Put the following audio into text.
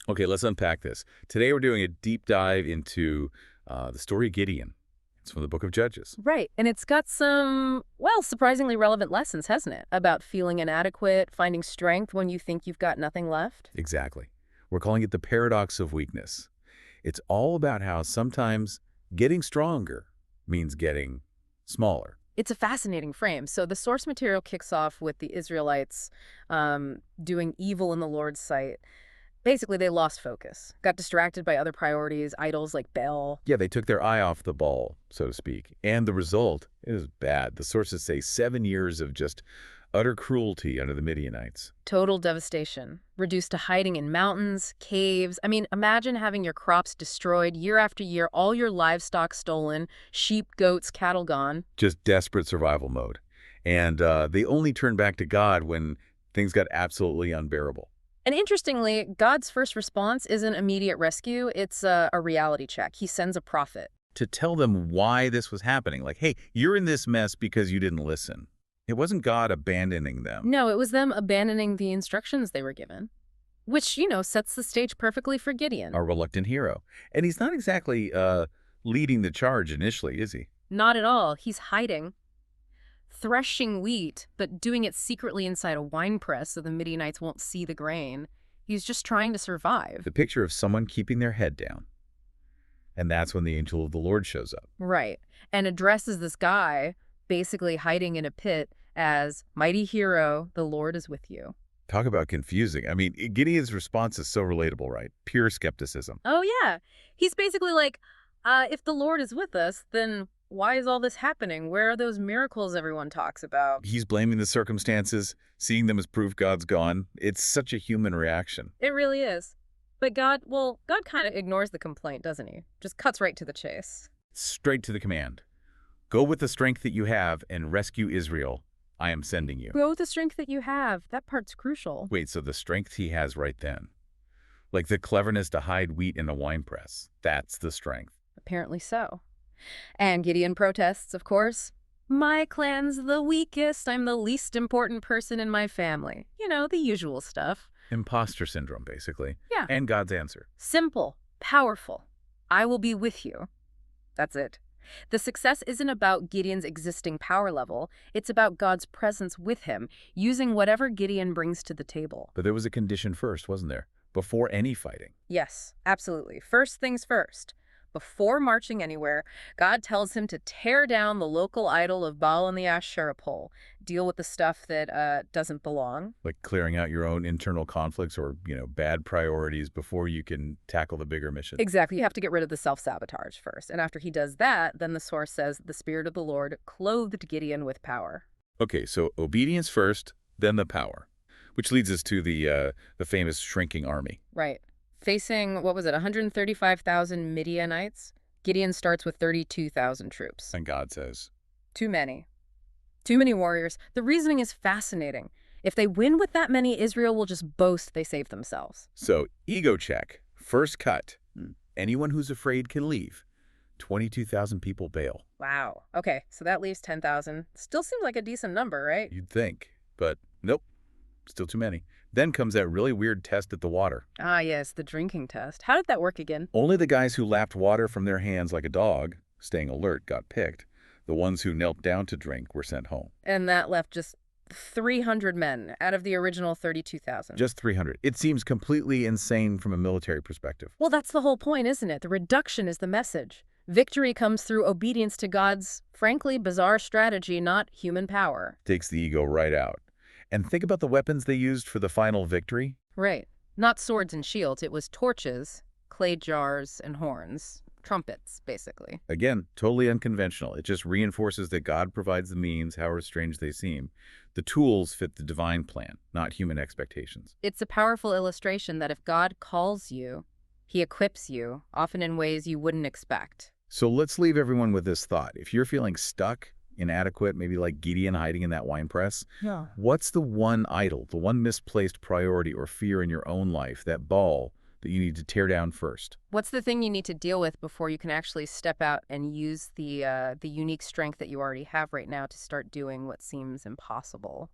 Okay, let's unpack this. Today we're doing a deep dive into the story of Gideon. It's from the book of Judges. Right. And it's got some, well, surprisingly relevant lessons, hasn't it? About feeling inadequate, finding strength when you think you've got nothing left. Exactly. We're calling it the paradox of weakness. It's all about how sometimes getting stronger means getting smaller. It's a fascinating frame. So the source material kicks off with the Israelites doing evil in the Lord's sight. Basically, they lost focus, got distracted by other priorities, idols like Baal. Yeah, they took their eye off the ball, so to speak. And the result is bad. The sources say 7 years of just utter cruelty under the Midianites. Total devastation, reduced to hiding in mountains, caves. I mean, imagine having your crops destroyed year after year, all your livestock stolen, sheep, goats, cattle gone. Just desperate survival mode. And they only turned back to God when things got absolutely unbearable. And interestingly, God's first response isn't immediate rescue, it's a reality check. He sends a prophet. To tell them why this was happening, like, hey, you're in this mess because you didn't listen. It wasn't God abandoning them. No, it was them abandoning the instructions they were given, which, sets the stage perfectly for Gideon. A reluctant hero. And he's not exactly leading the charge initially, is he? Not at all. He's hiding, threshing wheat, but doing it secretly inside a wine press so the Midianites won't see the grain. He's just trying to survive. The picture of someone keeping their head down. And that's when the angel of the Lord shows up. Right. And addresses this guy, basically hiding in a pit, as, "Mighty hero, the Lord is with you." Talk about confusing. I mean, Gideon's response is so relatable, right? Pure skepticism. Oh, yeah. He's basically like, if the Lord is with us, then why is all this happening? Where are those miracles everyone talks about? He's blaming the circumstances, seeing them as proof God's gone. It's such a human reaction. It really is. But God kind of ignores the complaint, doesn't he? Just cuts right to the chase. Straight to the command. Go with the strength that you have and rescue Israel. I am sending you. Grow with the strength that you have. That part's crucial. Wait, so the strength he has right then. Like the cleverness to hide wheat in a wine press. That's the strength. Apparently so. And Gideon protests, of course. "My clan's the weakest. I'm the least important person in my family." The usual stuff. Imposter syndrome, basically. Yeah. And God's answer. Simple, powerful. "I will be with you." That's it. The success isn't about Gideon's existing power level. It's about God's presence with him, using whatever Gideon brings to the table. But there was a condition first, wasn't there? Before any fighting. Yes, absolutely. First things first. Before marching anywhere, God tells him to tear down the local idol of Baal and the Asherah pole, deal with the stuff that doesn't belong. Like clearing out your own internal conflicts or, bad priorities before you can tackle the bigger mission. Exactly. You have to get rid of the self-sabotage first. And after he does that, then the source says the Spirit of the Lord clothed Gideon with power. Okay, so obedience first, then the power. Which leads us to the famous shrinking army. Right. Facing, what was it, 135,000 Midianites? Gideon starts with 32,000 troops. And God says, Too many. Too many warriors. The reasoning is fascinating. If they win with that many, Israel will just boast they saved themselves. so ego check, first cut. Anyone who's afraid can leave. 22,000 people bail. Wow. Okay, so that leaves 10,000. Still seems like a decent number, right? You'd think, but nope, still too many. Then comes that really weird test at the water. Ah, yes, the drinking test. How did that work again? Only the guys who lapped water from their hands like a dog, staying alert, got picked. The ones who knelt down to drink were sent home. And that left just 300 men out of the original 32,000. Just 300. It seems completely insane from a military perspective. Well, that's the whole point, isn't it? The reduction is the message. Victory comes through obedience to God's, frankly, bizarre strategy, not human power. Takes the ego right out. And think about the weapons they used for the final victory. Right. Not swords and shields. It was torches, clay jars, and horns. Trumpets, basically. Again, totally unconventional. It just reinforces that God provides the means, however strange they seem. The tools fit the divine plan, not human expectations. It's a powerful illustration that if God calls you, he equips you, often in ways you wouldn't expect. So let's leave everyone with this thought. If you're feeling stuck, inadequate, maybe like Gideon hiding in that wine press, Yeah. what's the one idol, the one misplaced priority or fear in your own life, that ball that you need to tear down first? What's the thing you need to deal with before you can actually step out and use the unique strength that you already have right now to start doing what seems impossible?